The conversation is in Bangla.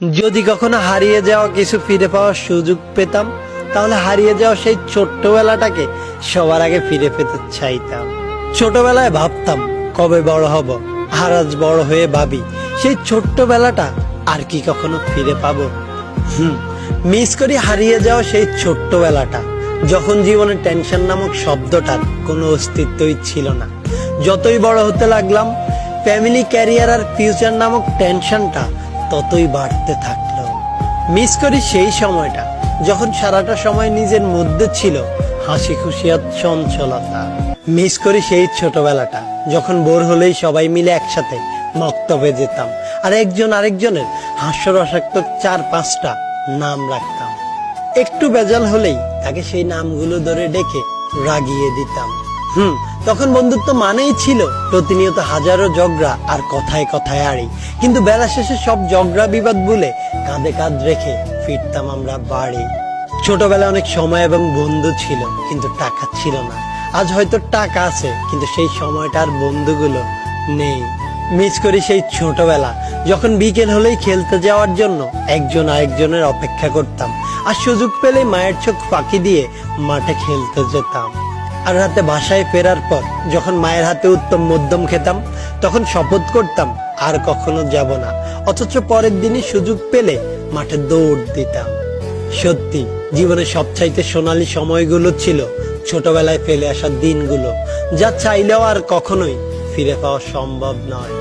যদি কখনো হারিয়ে যাওয়া কিছু ফিরে পাওয়ার সুযোগ পেতাম, তাহলে হারিয়ে যাওয়া সেই ছোট্টবেলাটাকে সবার আগে ফিরে পেতে চাইতাম। ছোটবেলায় ভাবতাম কবে বড় হব, আর আজ বড় হয়ে ভাবি সেই ছোট্টবেলাটা আর কি কখনো ফিরে পাবো। মিস করি হারিয়ে যাওয়া সেই ছোট্টবেলাটা, যখন জীবনে টেনশন নামক শব্দটার কোনো অস্তিত্বই ছিল না। যতই বড় হতে লাগলাম, ফ্যামিলি, ক্যারিয়ার আর ফিউচার নামক টেনশনটা ততই বাড়তে থাকলো। মিস করি সেই সময়টা যখন সারাটা সময় নিজের মধ্যে ছিল হাসি খুশি আর চঞ্চলতা। মিস করি সেই ছোটবেলাটা যখন বোর হলেই সবাই মিলে একসাথে মক্তবে যেতাম, আর একজন আরেকজনের হাস্যরসাক্ত 4-5টা নাম রাখতাম। একটু বেজাল হলেই তাকে সেই নামগুলো ধরে ডেকে রাগিয়ে দিতাম। তখন বন্ধুত্ব মানেই ছিল প্রতিনিয়ত হাজারো ঝগড়া আর কথায় কথায় আড়ি, কিন্তু বেলা শেষে সব ঝগড়া বিবাদ ভুলে কাঁধে কাঁধ রেখে ফিরতাম আমরা বাড়ি। ছোটবেলায় অনেক সময় এবং বন্ধু ছিল, কিন্তু টাকা ছিল না। আজ হয়তো টাকা আছে, কিন্তু সেই সময়টা আর বন্ধুগুলো নেই। মিস করি সেই ছোটবেলা যখন বিকেল হলেই খেলতে যাওয়ার জন্য একজন আরেকজনের অপেক্ষা করতাম, আর সুযোগ পেলে মায়ের চোখ ফাঁকি দিয়ে মাঠে খেলতে যেতাম। আর রাতে বাসায় ফেরার পর যখন মায়ের হাতে উত্তম মধ্যম খেতাম, তখন শপথ করতাম আর কখনো যাব না, অথচ পরের দিনই সুযোগ পেলে মাঠে দৌড় দিতাম। সত্যি, জীবনের সবচাইতে সোনালী সময়গুলো ছিল ছোটবেলায় ফেলে আসা দিনগুলো, যা চাইলেও আর কখনোই ফিরে পাওয়া সম্ভব নয়।